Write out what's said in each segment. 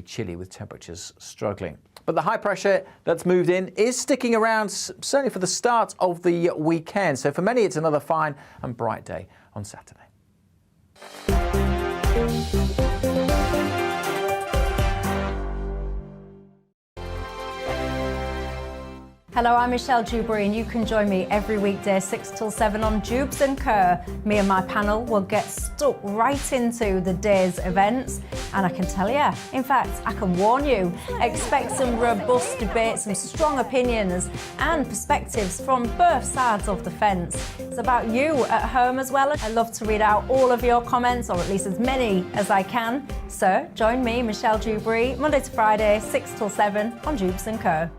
chilly with temperatures struggling. But the high pressure that's moved in is sticking around, certainly for the start of the weekend. So for many, it's another fine and bright day on Saturday. Hello, I'm Michelle Dewberry, and you can join me every weekday 6 till 7 on Jubes and Kerr. Me and my panel will get stuck right into the day's events, and I can tell you, in fact, I can warn you, expect some robust debate, some strong opinions and perspectives from both sides of the fence. It's about you at home as well. I love to read out all of your comments, or at least as many as I can. So join me, Michelle Dewberry, Monday to Friday, 6 till 7 on Jubes and Kerr.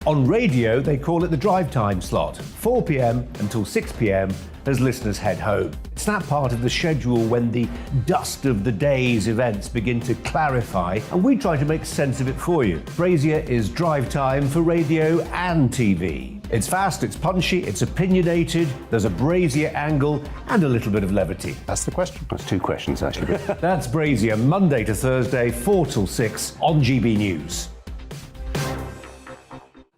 On radio, they call it the drive time slot, 4 p.m. until 6 p.m. as listeners head home. It's that part of the schedule when the dust of the day's events begin to clarify, and we try to make sense of it for you. Brazier is drive time for radio and TV. It's fast, it's punchy, it's opinionated, there's a Brazier angle and a little bit of levity. That's the question. That's two questions, actually. That's Brazier, Monday to Thursday, 4 till 6 on GB News.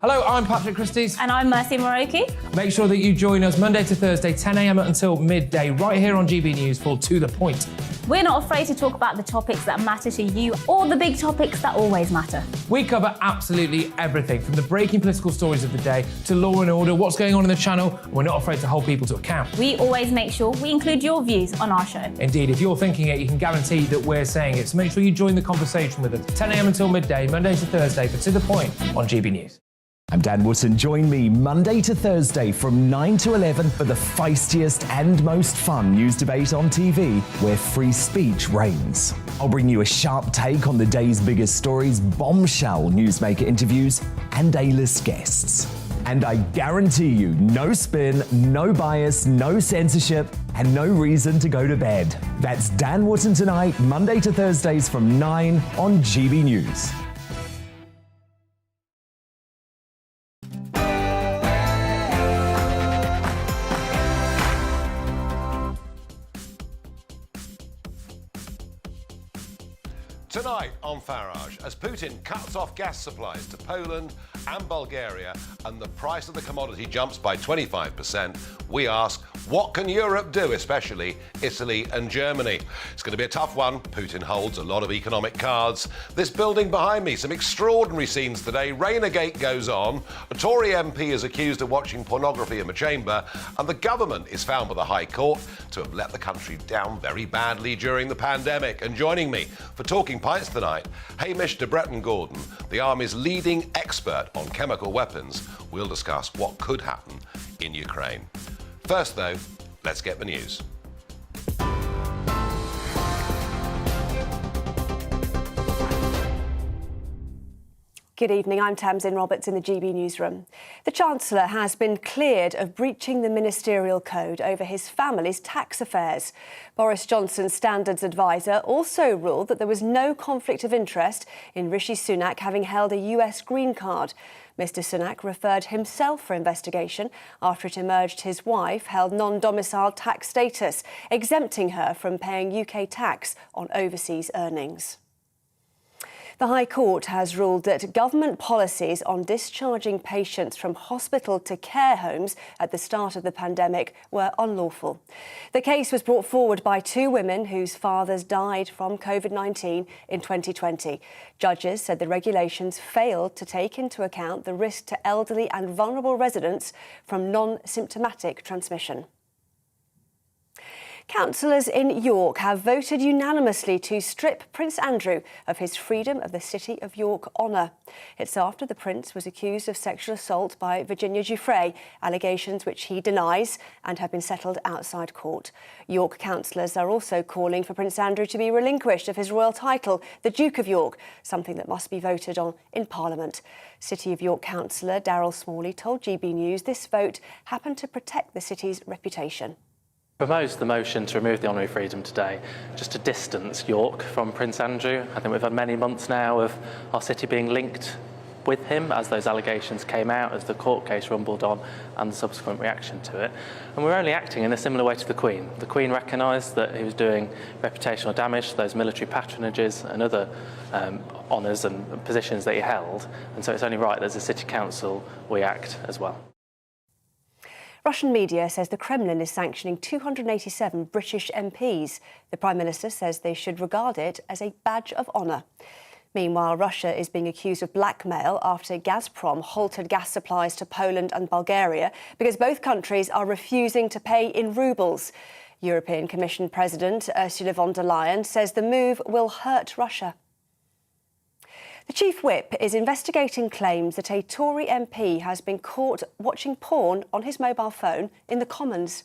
Hello, I'm Patrick Christie's. And I'm Mercy Moroki. Make sure that you join us Monday to Thursday, 10 a.m. until midday, right here on GB News for To The Point. We're not afraid to talk about the topics that matter to you or the big topics that always matter. We cover absolutely everything, from the breaking political stories of the day to law and order, what's going on in the channel. We're not afraid to hold people to account. We always make sure we include your views on our show. Indeed, if you're thinking it, you can guarantee that we're saying it. So make sure you join the conversation with us, 10 a.m. until midday, Monday to Thursday for To The Point on GB News. I'm Dan Wootton. Join me Monday to Thursday from 9 to 11 for the feistiest and most fun news debate on TV, where free speech reigns. I'll bring you a sharp take on the day's biggest stories, bombshell newsmaker interviews, and A-list guests. And I guarantee you, no spin, no bias, no censorship, and no reason to go to bed. That's Dan Wootton tonight, Monday to Thursdays from 9 on GB News. Tonight on Farage, as Putin cuts off gas supplies to Poland and Bulgaria and the price of the commodity jumps by 25%, we ask, what can Europe do, especially Italy and Germany? It's going to be a tough one. Putin holds a lot of economic cards. This building behind me, some extraordinary scenes today. Rainergate goes on. A Tory MP is accused of watching pornography in the chamber, and the government is found by the High Court to have let the country down very badly during the pandemic. And joining me for Talking Pints tonight, Hamish de Bretton-Gordon, the Army's leading expert on chemical weapons. We'll discuss what could happen in Ukraine. First, though, let's get the news. Good evening, I'm Tamsin Roberts in the GB newsroom. The Chancellor has been cleared of breaching the ministerial code over his family's tax affairs. Boris Johnson's standards advisor also ruled that there was no conflict of interest in Rishi Sunak having held a US green card. Mr Sunak referred himself for investigation after it emerged his wife held non-domiciled tax status, exempting her from paying UK tax on overseas earnings. The High Court has ruled that government policies on discharging patients from hospital to care homes at the start of the pandemic were unlawful. The case was brought forward by two women whose fathers died from COVID-19 in 2020. Judges said the regulations failed to take into account the risk to elderly and vulnerable residents from non-symptomatic transmission. Councillors in York have voted unanimously to strip Prince Andrew of his Freedom of the City of York honour. It's after the Prince was accused of sexual assault by Virginia Giuffre, allegations which he denies and have been settled outside court. York councillors are also calling for Prince Andrew to be relinquished of his royal title, the Duke of York, something that must be voted on in Parliament. City of York councillor Darryl Smalley told GB News this vote happened to protect the city's reputation. Proposed the motion to remove the honorary freedom today, just to distance York from Prince Andrew. I think we've had many months now of our city being linked with him as those allegations came out, as the court case rumbled on, and the subsequent reaction to it. And we're only acting in a similar way to the Queen. The Queen recognised that he was doing reputational damage to those military patronages and other honours and positions that he held, and so it's only right that as a City Council we act as well. Russian media says the Kremlin is sanctioning 287 British MPs. The Prime Minister says they should regard it as a badge of honour. Meanwhile, Russia is being accused of blackmail after Gazprom halted gas supplies to Poland and Bulgaria because both countries are refusing to pay in rubles. European Commission President Ursula von der Leyen says the move will hurt Russia. The Chief Whip is investigating claims that a Tory MP has been caught watching porn on his mobile phone in the Commons.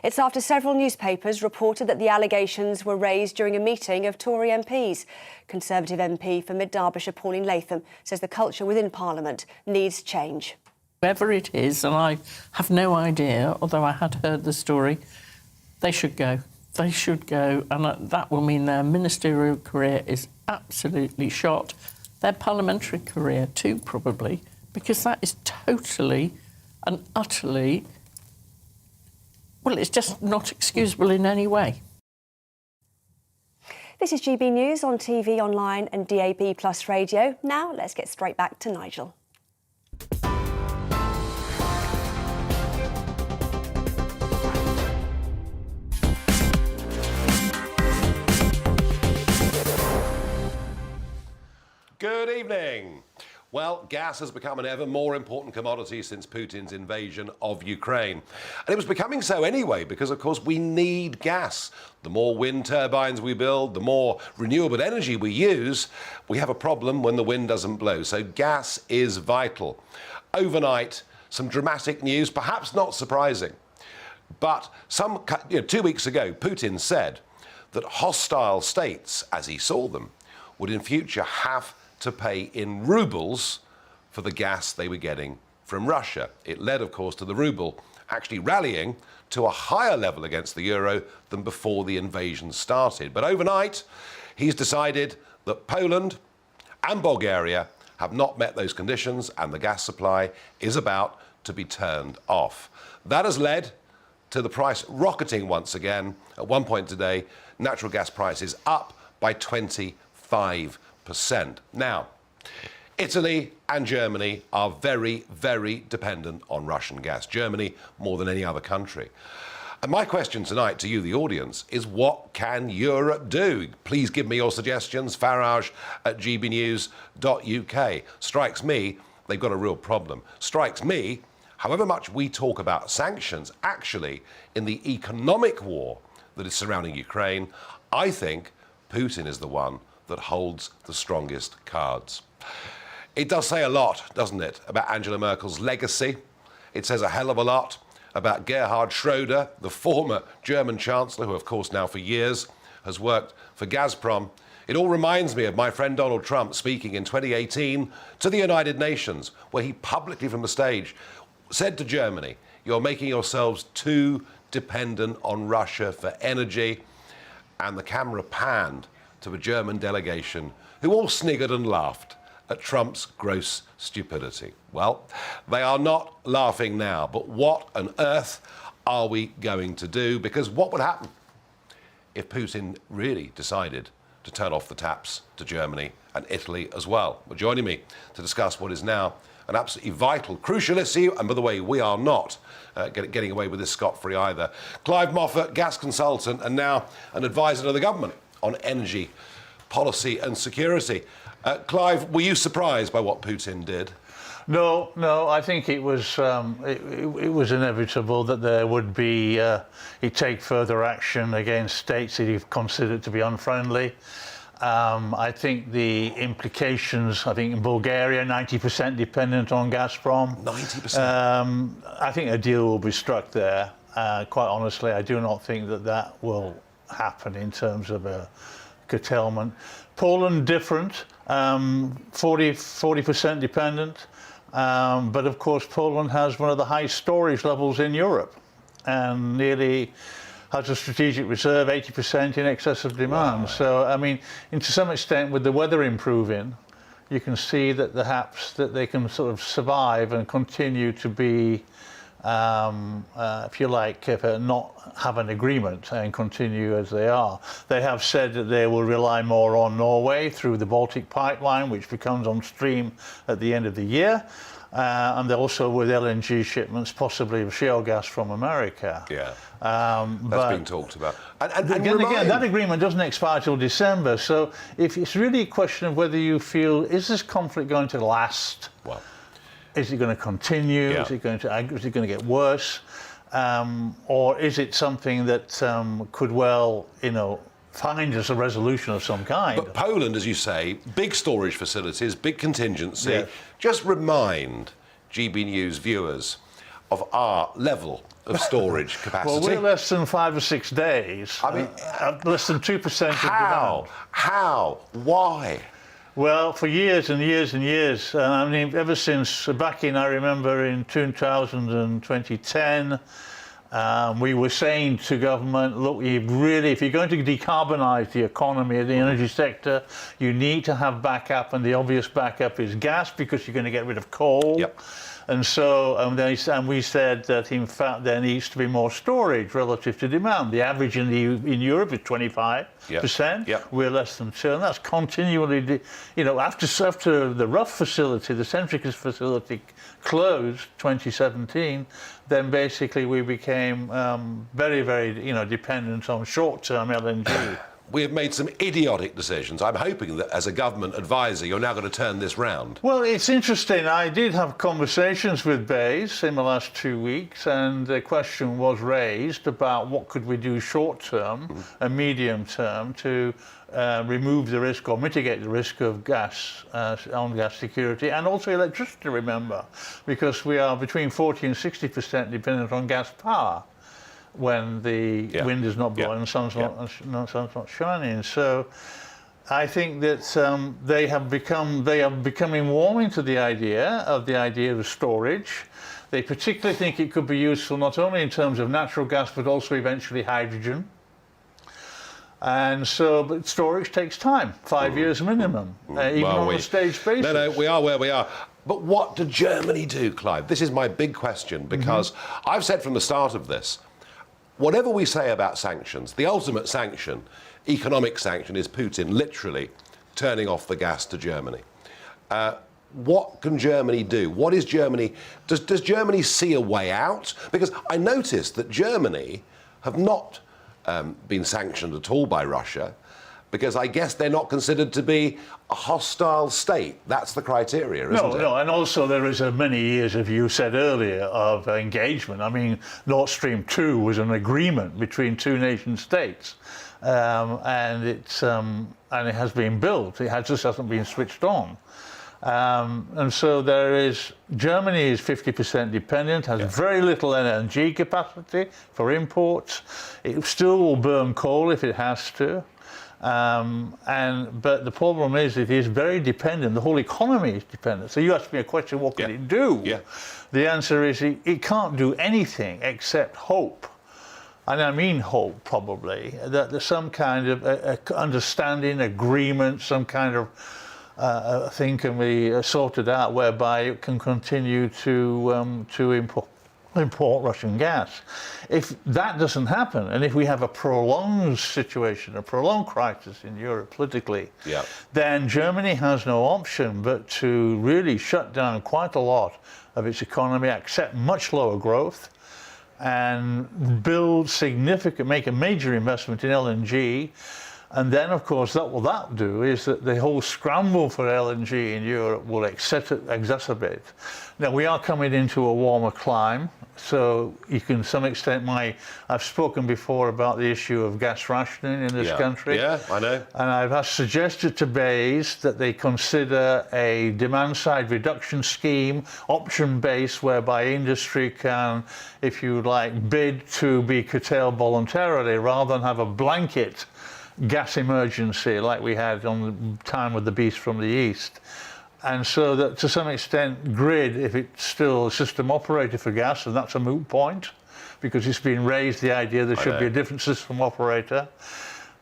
It's after several newspapers reported that the allegations were raised during a meeting of Tory MPs. Conservative MP for Mid Derbyshire Pauline Latham says the culture within Parliament needs change. Whoever it is, and I have no idea, although I had heard the story, they should go. They should go, and that will mean their ministerial career is absolutely shot. Their parliamentary career too, probably, because that is totally and utterly, well, it's just not excusable in any way. This is GB News on TV, online and DAB+ radio. Now let's get straight back to Nigel. Good evening. Well, gas has become an ever more important commodity since Putin's invasion of Ukraine. And it was becoming so anyway because, of course, we need gas. The more wind turbines we build, the more renewable energy we use, we have a problem when the wind doesn't blow. So gas is vital. Overnight, some dramatic news, perhaps not surprising. But 2 weeks ago, Putin said that hostile states, as he saw them, would in future have to pay in rubles for the gas they were getting from Russia. It led, of course, to the ruble actually rallying to a higher level against the euro than before the invasion started. But overnight, he's decided that Poland and Bulgaria have not met those conditions and the gas supply is about to be turned off. That has led to the price rocketing once again. At one point today, natural gas prices up by 25%. Now, Italy and Germany are very, very dependent on Russian gas. Germany more than any other country. And my question tonight to you, the audience, is what can Europe do? Please give me your suggestions. Farage at gbnews.uk. Strikes me they've got a real problem. Strikes me, however much we talk about sanctions, actually, in the economic war that is surrounding Ukraine, I think Putin is the one that holds the strongest cards. It does say a lot, doesn't it, about Angela Merkel's legacy. It says a hell of a lot about Gerhard Schroeder, the former German Chancellor, who, of course, now for years has worked for Gazprom. It all reminds me of my friend Donald Trump speaking in 2018 to the United Nations, where he publicly from the stage said to Germany, "You're making yourselves too dependent on Russia for energy." And the camera panned to a German delegation who all sniggered and laughed at Trump's gross stupidity. Well, they are not laughing now, but what on earth are we going to do? Because what would happen if Putin really decided to turn off the taps to Germany and Italy as well? Well, joining me to discuss what is now an absolutely vital, crucial issue, and by the way, we are not getting away with this scot-free either. Clive Moffat, gas consultant and now an advisor to the government on energy policy and security. Clive, were you surprised by what Putin did? No, I think it was inevitable that there would be he'd take further action against states that he considered to be unfriendly. I think the implications, in Bulgaria, 90% dependent on Gazprom. 90%? I think a deal will be struck there. Quite honestly, I do not think that will happen in terms of a curtailment. Poland, different, 40% dependent. But of course, Poland has one of the highest storage levels in Europe and nearly has a strategic reserve 80% in excess of demand. Wow. So, to some extent, with the weather improving, you can see that perhaps that they can sort of survive and continue to be, if you like, not have an agreement and continue as they are. They have said that they will rely more on Norway through the Baltic pipeline, which becomes on stream at the end of the year. And also with LNG shipments, possibly of shale gas from America. Yeah, that's being talked about. And again, that agreement doesn't expire till December. So if it's really a question of whether you feel, is this conflict going to last? Well, is it going to continue? Yeah. Is it going to get worse? Or is it something that could well, find us a resolution of some kind? But Poland, as you say, big storage facilities, big contingency. Yeah. Just remind GB News viewers of our level of storage capacity. Well, we're less than 5 or 6 days. I mean, less than 2% of demand. How? Why? Well, for years and years and years. I mean, ever since back in, I remember in 2000 and 2010, we were saying to government, look, if you're going to decarbonise the economy, the energy sector, you need to have backup, and the obvious backup is gas, because you're going to get rid of coal. Yep. And so we said that, in fact, there needs to be more storage relative to demand. The average in Europe is 25%. Yep. We're less than 2%. And that's continually, after the Rough facility, the Centricus facility closed 2017, then basically we became very, very, dependent on short-term LNG. We have made some idiotic decisions. I'm hoping that as a government advisor, you're now going to turn this round. Well, it's interesting. I did have conversations with BEIS in the last 2 weeks, and the question was raised about what could we do short-term and medium-term to remove the risk or mitigate the risk of gas security, and also electricity, remember, because we are between 40 and 60% dependent on gas power when the wind is not blowing and the sun's not shining. So I think that they are becoming warming to the idea of storage. They particularly think it could be useful not only in terms of natural gas, but also eventually hydrogen. And so, but storage takes time, 5 years minimum, even on a staged basis. No, we are where we are. But what did Germany do, Clive? This is my big question, because I've said from the start of this, whatever we say about sanctions, the ultimate sanction, economic sanction, is Putin literally turning off the gas to Germany. What can Germany do? What is Germany? Does Germany see a way out? Because I noticed that Germany have not been sanctioned at all by Russia, because I guess they're not considered to be a hostile state. That's the criteria, isn't it? No, and also there is many years, as you said earlier, of engagement. I mean, Nord Stream 2 was an agreement between two nation states, and it has been built. It just hasn't been switched on. And so Germany is 50% dependent, has very little LNG capacity for imports. It still will burn coal if it has to. But the problem is it is very dependent. The whole economy is dependent. So you asked me a question, what can it do? Yeah. The answer is it can't do anything except hope. And I mean hope, probably, that there's some kind of understanding, agreement, some kind of thing can be sorted out whereby it can continue to import Russian gas. If that doesn't happen, and if we have a prolonged situation, a prolonged crisis in Europe politically, then Germany has no option but to really shut down quite a lot of its economy, accept much lower growth, and make a major investment in LNG. And then, of course, what that do is that the whole scramble for LNG in Europe will exacerbate. Now, we are coming into a warmer climate, so you can, to some extent, I've spoken before about the issue of gas rationing in this country. Yeah, I know. And I've suggested to BEIS that they consider a demand-side reduction scheme, option-based, whereby industry can, if you like, bid to be curtailed voluntarily rather than have a blanket gas emergency like we had on the time with the beast from the east. And so that, to some extent, grid, if it's still a system operator for gas, and that's a moot point, because it's been raised the idea there should be a different system operator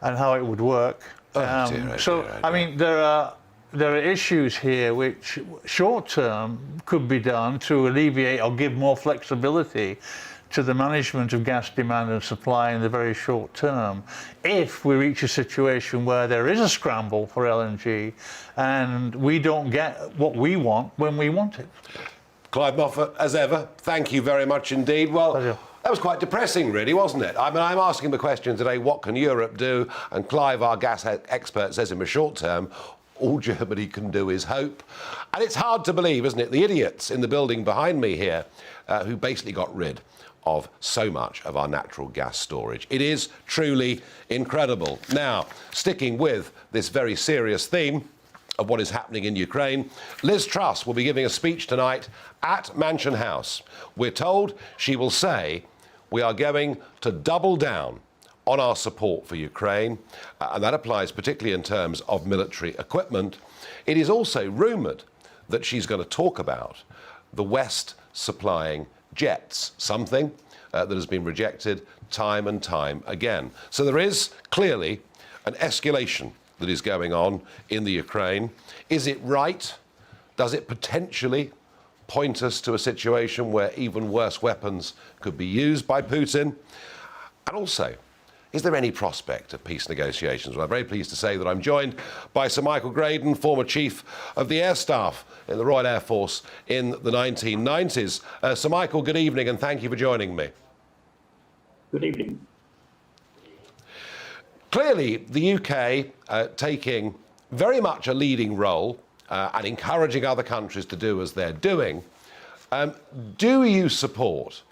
and how it would work. I mean, there are there are issues here which short term could be done to alleviate or give more flexibility to the management of gas demand and supply in the very short term, if we reach a situation where there is a scramble for LNG and we don't get what we want when we want it. Clive Moffat, as ever, thank you very much indeed. Well, Pleasure. That was quite depressing, really, wasn't it? I mean, I'm asking the question today, what can Europe do? And Clive, our gas expert, says in the short term, all Germany can do is hope. And it's hard to believe, isn't it? The idiots in the building behind me here who basically got rid of so much of our natural gas storage. It is truly incredible. Now, sticking with this very serious theme of what is happening in Ukraine, Liz Truss will be giving a speech tonight at Mansion House. We're told she will say, we are going to double down on our support for Ukraine, and that applies particularly in terms of military equipment. It is also rumoured that she's going to talk about the West supplying jets, something that has been rejected time and time again. So there is clearly an escalation that is going on in the Ukraine. Is it right? Does it potentially point us to a situation where even worse weapons could be used by Putin? And also, is there any prospect of peace negotiations? Well, I'm very pleased to say that I'm joined by Sir Michael Graydon, former Chief of the Air Staff in the Royal Air Force in the 1990s. Sir Michael, good evening and thank you for joining me. Good evening. Clearly, the UK taking very much a leading role and encouraging other countries to do as they're doing. Do you support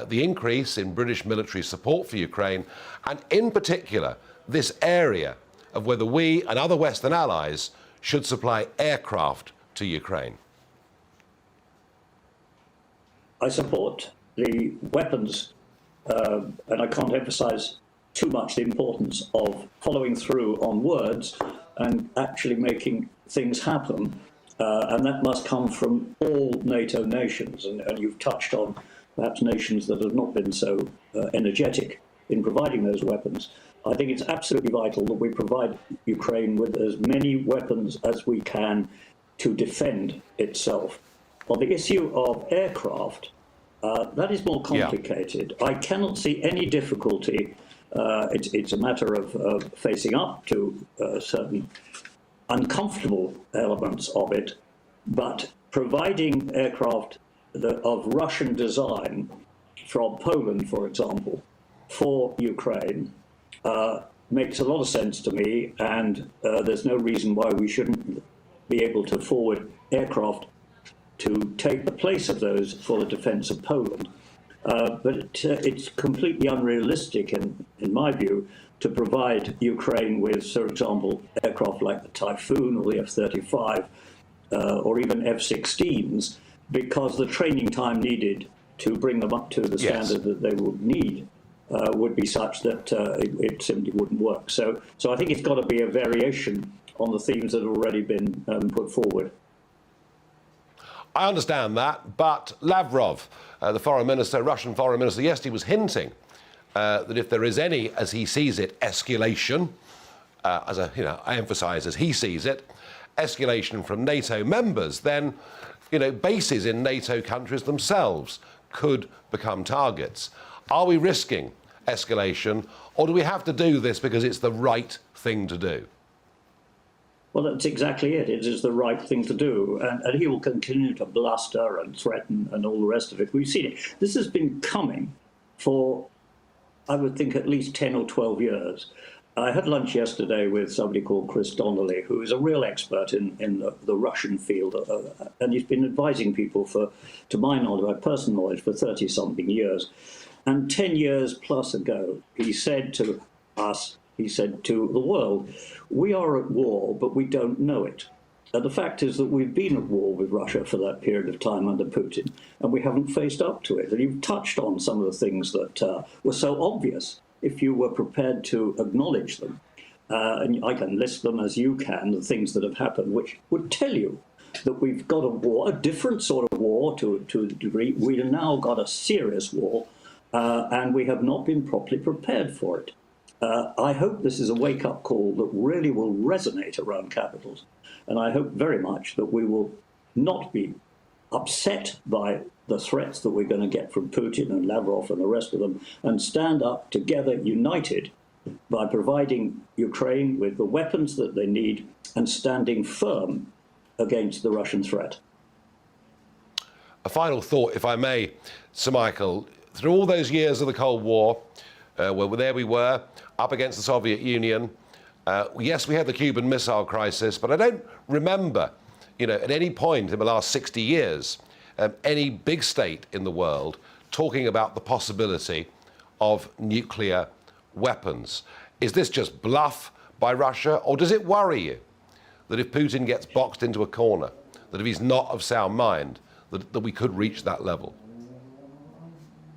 the increase in British military support for Ukraine, and in particular, this area of whether we and other Western allies should supply aircraft to Ukraine? I support the weapons, and I can't emphasize too much the importance of following through on words and actually making things happen. And that must come from all NATO nations. And you've touched on perhaps nations that have not been so energetic in providing those weapons. I think it's absolutely vital that we provide Ukraine with as many weapons as we can to defend itself. On the issue of aircraft, that is more complicated. Yeah. I cannot see any difficulty. It's a matter of facing up to certain uncomfortable elements of it, but providing aircraft of Russian design from Poland, for example, for Ukraine makes a lot of sense to me, and there's no reason why we shouldn't be able to forward aircraft to take the place of those for the defence of Poland. But it's completely unrealistic, in my view, to provide Ukraine with, for example, aircraft like the Typhoon or the F-35 or even F-16s, because the training time needed to bring them up to the standard that they would need would be such that it simply wouldn't work. So I think it's got to be a variation on the themes that have already been put forward. I understand that, but Lavrov, the foreign minister, Russian foreign minister, yesterday was hinting that if there is any, as he sees it, escalation, I emphasise as he sees it, escalation from NATO members, then, bases in NATO countries themselves could become targets. Are we risking escalation, or do we have to do this because it's the right thing to do? Well, that's exactly it. It is the right thing to do. And he will continue to bluster and threaten and all the rest of it. We've seen it. This has been coming for, I would think, at least 10 or 12 years. I had lunch yesterday with somebody called Chris Donnelly, who is a real expert in the Russian field. And he's been advising people to my knowledge, my personal knowledge, for 30-something years. And 10 years plus ago, he said to us, he said to the world, we are at war, but we don't know it. And the fact is that we've been at war with Russia for that period of time under Putin, and we haven't faced up to it. And you've touched on some of the things that were so obvious if you were prepared to acknowledge them. And I can list them as you can, the things that have happened, which would tell you that we've got a war, a different sort of war to a degree. We've now got a serious war, and we have not been properly prepared for it. I hope this is a wake-up call that really will resonate around capitals. And I hope very much that we will not be upset by the threats that we're going to get from Putin and Lavrov and the rest of them, and stand up together, united, by providing Ukraine with the weapons that they need and standing firm against the Russian threat. A final thought, if I may, Sir Michael. Through all those years of the Cold War, there we were, up against the Soviet Union. Yes, we had the Cuban Missile Crisis, but I don't remember, at any point in the last 60 years, any big state in the world talking about the possibility of nuclear weapons. Is this just bluff by Russia, or does it worry you that if Putin gets boxed into a corner, that if he's not of sound mind, that we could reach that level?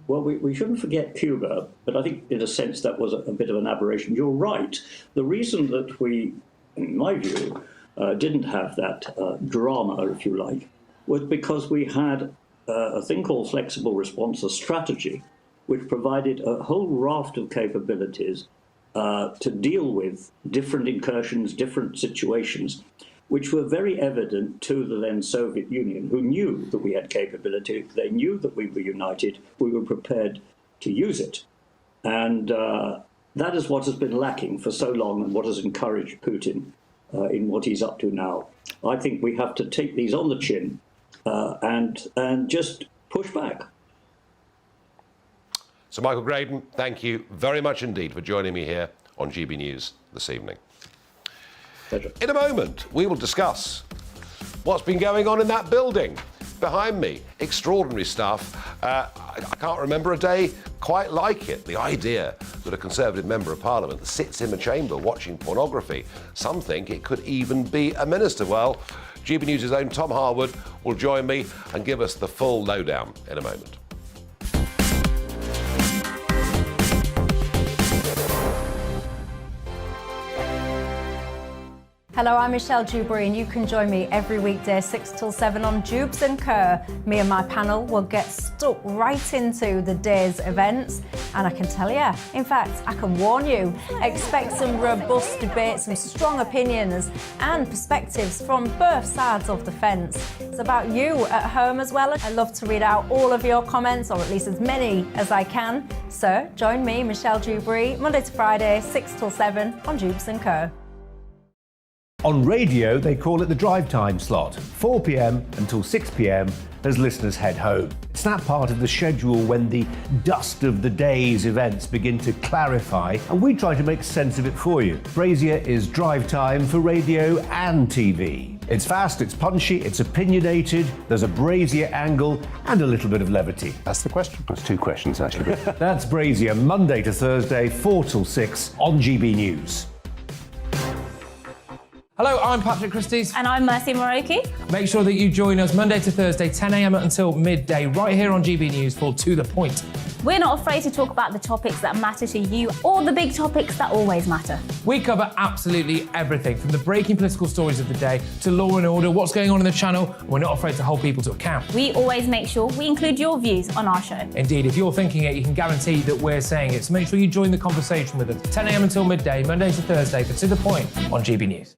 Well, we shouldn't forget Cuba, but I think in a sense that was a bit of an aberration. You're right. The reason that we, in my view, didn't have that drama, if you like, was because we had a thing called flexible response, a strategy, which provided a whole raft of capabilities to deal with different incursions, different situations, which were very evident to the then Soviet Union, who knew that we had capability. They knew that we were united. We were prepared to use it. And that is what has been lacking for so long and what has encouraged Putin in what he's up to now. I think we have to take these on the chin and just push back. So, Michael Graydon, thank you very much indeed for joining me here on GB News this evening. Pleasure. In a moment, we will discuss what's been going on in that building behind me. Extraordinary stuff. I can't remember a day quite like it. The idea that a Conservative Member of Parliament sits in the chamber watching pornography. Some think it could even be a minister. Well, GB News' own Tom Harwood will join me and give us the full lowdown in a moment. Hello, I'm Michelle Dewberry and you can join me every weekday 6 till 7 on Jubes and Kerr. Me and my panel will get stuck right into the day's events, and I can tell you, in fact, I can warn you, expect some robust debates, some strong opinions and perspectives from both sides of the fence. It's about you at home as well. I love to read out all of your comments, or at least as many as I can. So join me, Michelle Dewberry, Monday to Friday, 6 till 7 on Jubes and Kerr. On radio, they call it the drive time slot, 4 p.m. until 6 p.m. as listeners head home. It's that part of the schedule when the dust of the day's events begin to clarify, and we try to make sense of it for you. Brazier is drive time for radio and TV. It's fast, it's punchy, it's opinionated, there's a Brazier angle and a little bit of levity. That's the question. That's two questions, actually. That's Brazier, Monday to Thursday, 4 till 6 on GB News. Hello, I'm Patrick Christie's. And I'm Mercy Moroki. Make sure that you join us Monday to Thursday, 10 a.m. until midday, right here on GB News for To The Point. We're not afraid to talk about the topics that matter to you, or the big topics that always matter. We cover absolutely everything, from the breaking political stories of the day to law and order, what's going on in the channel. We're not afraid to hold people to account. We always make sure we include your views on our show. Indeed, if you're thinking it, you can guarantee that we're saying it. So make sure you join the conversation with us, 10 a.m. until midday, Monday to Thursday, for To The Point on GB News.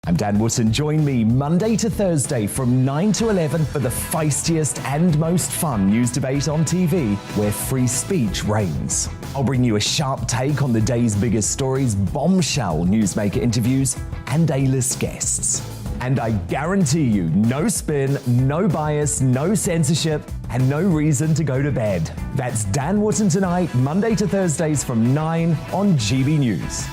I'm Dan Wootton. Join me Monday to Thursday from 9 to 11 for the feistiest and most fun news debate on TV, where free speech reigns. I'll bring you a sharp take on the day's biggest stories, bombshell newsmaker interviews, and A-list guests. And I guarantee you, no spin, no bias, no censorship, and no reason to go to bed. That's Dan Wootton Tonight, Monday to Thursdays from 9 on GB News.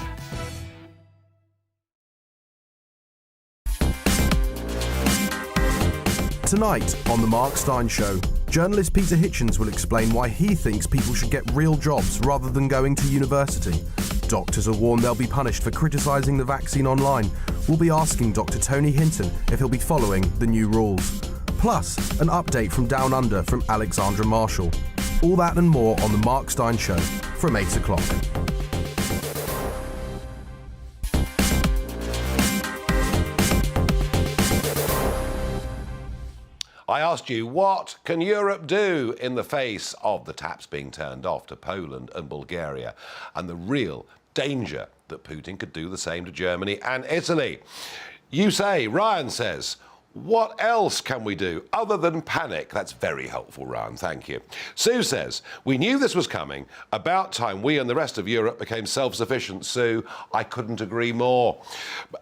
Tonight on The Mark Steyn Show, journalist Peter Hitchens will explain why he thinks people should get real jobs rather than going to university. Doctors are warned they'll be punished for criticising the vaccine online. We'll be asking Dr. Tony Hinton if he'll be following the new rules. Plus, an update from Down Under from Alexandra Marshall. All that and more on The Mark Steyn Show from 8 o'clock. I asked you, what can Europe do in the face of the taps being turned off to Poland and Bulgaria and the real danger that Putin could do the same to Germany and Italy. You say, Ryan says, what else can we do other than panic? That's very helpful, Ryan, thank you. Sue says, we knew this was coming. About time we and the rest of Europe became self-sufficient, Sue. I couldn't agree more.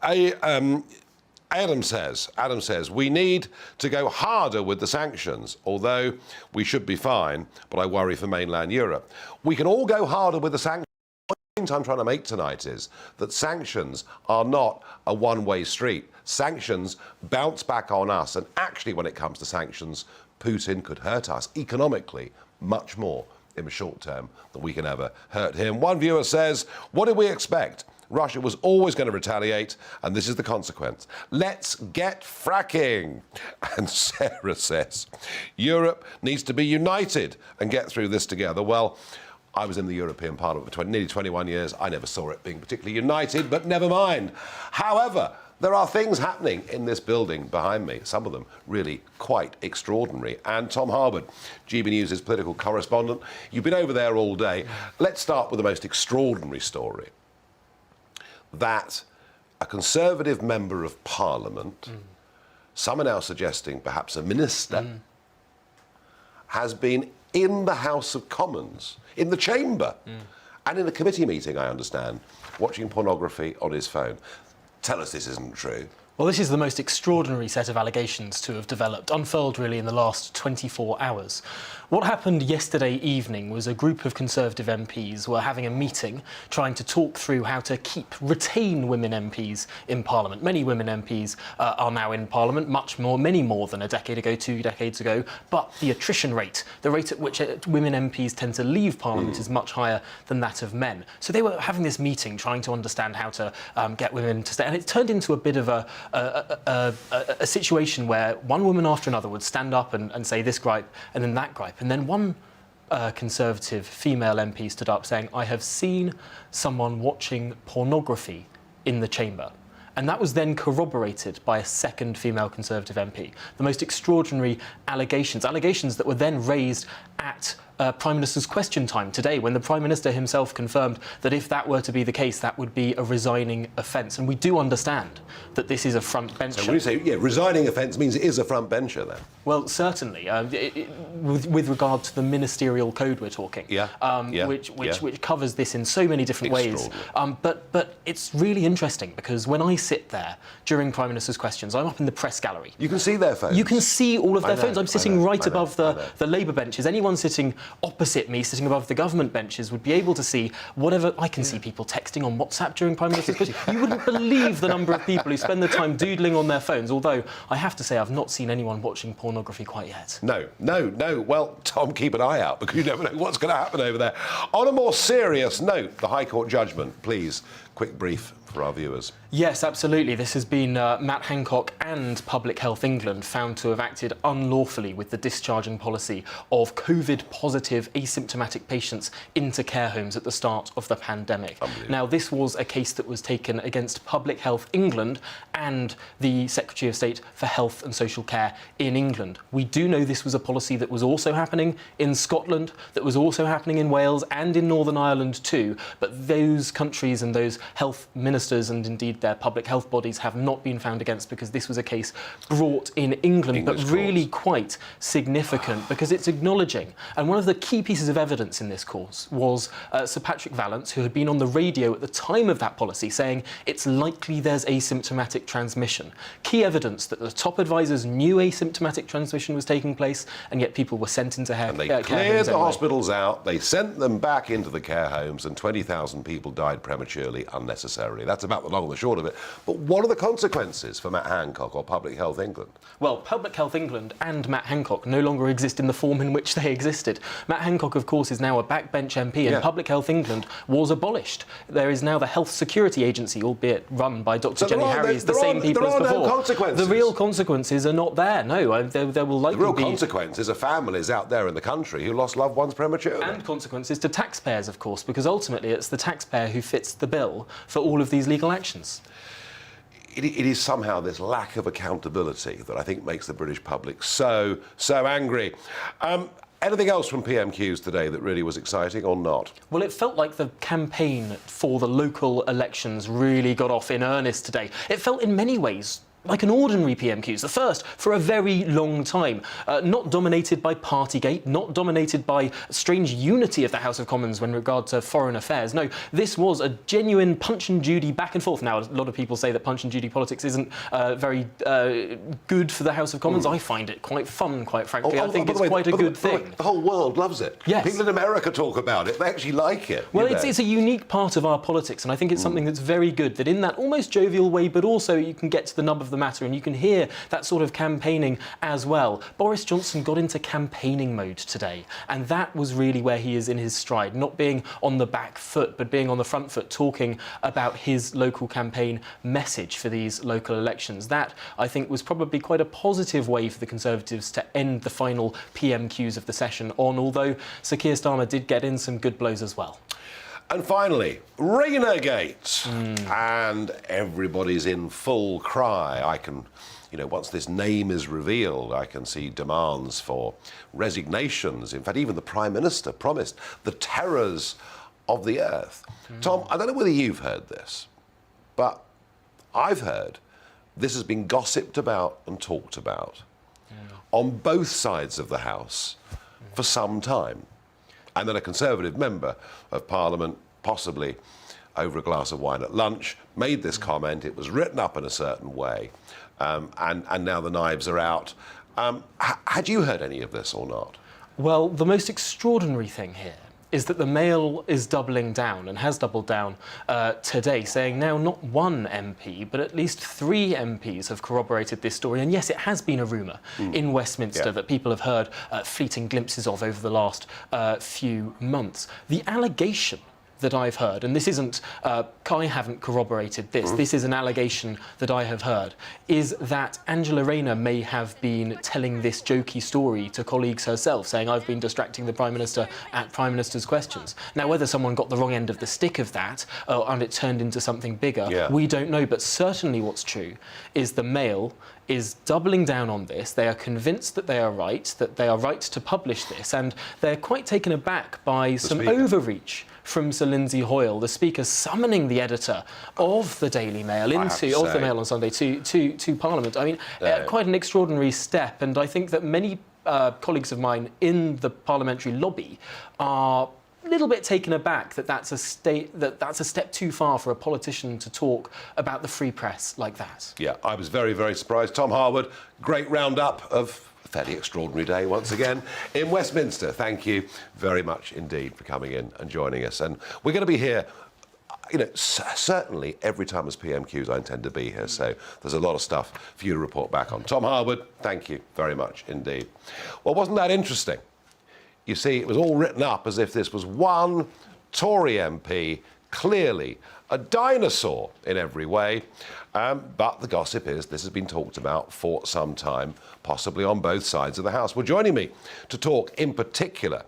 Adam says, we need to go harder with the sanctions, although we should be fine, but I worry for mainland Europe. We can all go harder with the sanctions. The point I'm trying to make tonight is that sanctions are not a one-way street. Sanctions bounce back on us, and actually when it comes to sanctions, Putin could hurt us economically much more in the short term than we can ever hurt him. One viewer says, what did we expect? Russia was always going to retaliate, and this is the consequence. Let's get fracking. And Sarah says, Europe needs to be united and get through this together. Well, I was in the European Parliament for nearly 21 years. I never saw it being particularly united, but never mind. However, there are things happening in this building behind me, some of them really quite extraordinary. And Tom Harwood, GBNews' political correspondent, you've been over there all day. Let's start with the most extraordinary story. That a Conservative member of Parliament, some are now suggesting perhaps a minister, has been in the House of Commons, in the chamber, and in a committee meeting, I understand, watching pornography on his phone. Tell us this isn't true. Well, this is the most extraordinary set of allegations to have developed, unfurled really in the last 24 hours. What happened yesterday evening was a group of Conservative MPs were having a meeting trying to talk through how to retain women MPs in Parliament. Many women MPs are now in Parliament, many more than a decade ago, 2 decades ago, but the attrition rate, the rate at which women MPs tend to leave Parliament is much higher than that of men. So they were having this meeting trying to understand how to get women to stay, and it turned into a bit of a situation where one woman after another would stand up and say this gripe and then that gripe. And then one Conservative female MP stood up saying, I have seen someone watching pornography in the chamber. And that was then corroborated by a second female Conservative MP. The most extraordinary allegations that were then raised at Prime Minister's question time today, when the Prime Minister himself confirmed that if that were to be the case, that would be a resigning offence. And we do understand that this is a front bencher. So when you say, resigning offence means it is a front bencher then? Well, certainly, with regard to the ministerial code we're talking, which covers this in so many different ways. But it's really interesting because when I sit there during Prime Minister's questions, I'm up in the press gallery. You can see their phones. You can see all of their phones. I'm sitting right above the Labour benches. Anyone sitting opposite me, sitting above the government benches, would be able to see whatever. I can see people texting on WhatsApp during Prime Minister's questions. You wouldn't believe the number of people who spend their time doodling on their phones, although I have to say I've not seen anyone watching pornography quite yet. No. Well, Tom, keep an eye out because you never know what's going to happen over there. On a more serious note, the High Court judgment, please, quick brief for our viewers. Yes, absolutely. This has been Matt Hancock and Public Health England found to have acted unlawfully with the discharging policy of COVID-positive asymptomatic patients into care homes at the start of the pandemic. Now, this was a case that was taken against Public Health England and the Secretary of State for Health and Social Care in England. We do know this was a policy that was also happening in Scotland, that was also happening in Wales and in Northern Ireland too, but those countries and those health ministers and indeed their public health bodies have not been found against because this was a case brought in England, but really quite significant because it's acknowledging. And one of the key pieces of evidence in this case was Sir Patrick Vallance, who had been on the radio at the time of that policy saying it's likely there's asymptomatic transmission. Key evidence that the top advisors knew asymptomatic transmission was taking place, and yet people were sent into care homes. And they cleared the hospitals out, they sent them back into the care homes, and 20,000 people died prematurely, unnecessarily. That's about the long and the short of it. But what are the consequences for Matt Hancock or Public Health England? Well, Public Health England and Matt Hancock no longer exist in the form in which they existed. Matt Hancock, of course, is now a backbench MP, and Public Health England was abolished. There is now the Health Security Agency, albeit run by Dr. Jenny Harries, the same people as before. There are no consequences. The real consequences are not there, no. There will likely be... The real consequences are families out there in the country who lost loved ones prematurely. And consequences to taxpayers, of course, because ultimately it's the taxpayer who fits the bill for all of these legal actions. It is somehow this lack of accountability that I think makes the British public so angry. Anything else from PMQs today that really was exciting or not? Well, it felt like the campaign for the local elections really got off in earnest today. It felt in many ways like an ordinary PMQs, the first for a very long time. Not dominated by Partygate, not dominated by strange unity of the House of Commons when regard to foreign affairs. No, this was a genuine Punch and Judy back and forth. Now, a lot of people say that Punch and Judy politics isn't very good for the House of Commons. I find it quite fun, quite frankly. I think it's quite a good thing. The whole world loves it. Yes. People in America talk about it. They actually like it. Well, it's a unique part of our politics, and I think it's something that's very good, that in that almost jovial way, but also you can get to the nub of the matter and you can hear that sort of campaigning as well. Boris Johnson got into campaigning mode today, and that was really where he is in his stride, not being on the back foot, but being on the front foot, talking about his local campaign message for these local elections. That, I think, was probably quite a positive way for the Conservatives to end the final PMQs of the session on, although Sir Keir Starmer did get in some good blows as well. And finally, Raynagate. And everybody's in full cry. I can, once this name is revealed, I can see demands for resignations. In fact, even the Prime Minister promised the terrors of the earth. Tom, I don't know whether you've heard this, but I've heard this has been gossiped about and talked about on both sides of the House for some time. And then a Conservative member of Parliament, possibly over a glass of wine at lunch, made this comment. It was written up in a certain way, and now the knives are out. Had you heard any of this or not? Well, the most extraordinary thing here is that the Mail is doubling down and has doubled down today, saying now not one MP, but at least 3 MPs have corroborated this story. And yes, it has been a rumour in Westminster that people have heard fleeting glimpses of over the last few months. The allegation that I've heard, and this isn't, I haven't corroborated this, this is an allegation that I have heard, is that Angela Rayner may have been telling this jokey story to colleagues herself, saying, I've been distracting the Prime Minister at Prime Minister's questions. Now, whether someone got the wrong end of the stick of that, and it turned into something bigger, we don't know, but certainly what's true is the Mail is doubling down on this. They are convinced that they are right to publish this, and they're quite taken aback by some overreach from Sir Lindsay Hoyle, the Speaker, summoning the editor of the Daily Mail of the Mail on Sunday to Parliament. I mean, quite an extraordinary step, and I think that many colleagues of mine in the parliamentary lobby are a little bit taken aback that that's a step too far for a politician to talk about the free press like that. Yeah, I was very, very surprised. Tom Harwood, great roundup of a fairly extraordinary day once again in Westminster. Thank you very much indeed for coming in and joining us. And we're going to be here, certainly every time as PMQs I intend to be here, so there's a lot of stuff for you to report back on. Tom Harwood, thank you very much indeed. Well, wasn't that interesting? You see, it was all written up as if this was one Tory MP, clearly a dinosaur in every way. But the gossip is this has been talked about for some time, possibly on both sides of the House. Well, joining me to talk in particular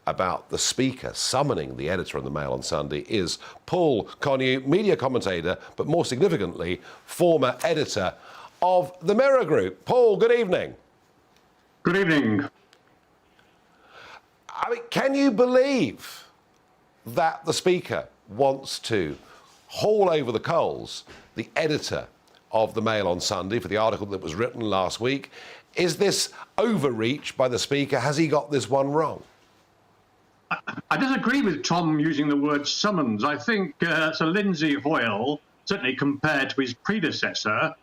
about the Speaker summoning the editor of the Mail on Sunday is Paul Connew, media commentator, but more significantly, former editor of the Mirror Group. Paul, good evening. Good evening. I mean, can you believe that the Speaker wants to haul over the coals the editor of the Mail on Sunday for the article that was written last week? Is this overreach by the Speaker? Has he got this one wrong? I disagree with Tom using the word summons. I think Sir Lindsay Hoyle, certainly compared to his predecessor,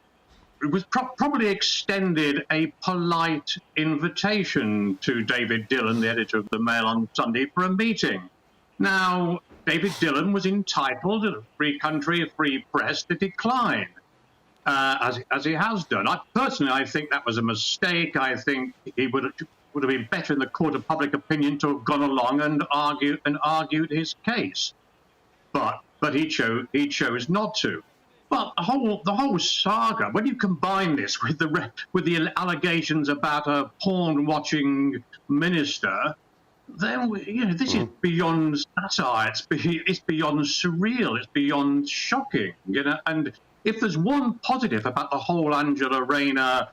was probably extended a polite invitation to David Dillon, the editor of the Mail on Sunday, for a meeting. Now, David Dillon was entitled, in a free country, a free press, to decline, as he has done. I think that was a mistake. I think he would have been better in the court of public opinion to have gone along and argued his case. But he chose not to. Well, the whole saga, when you combine this with the allegations about a porn-watching minister, then this is beyond satire. It's beyond surreal. It's beyond shocking. And if there's one positive about the whole Angela Rayner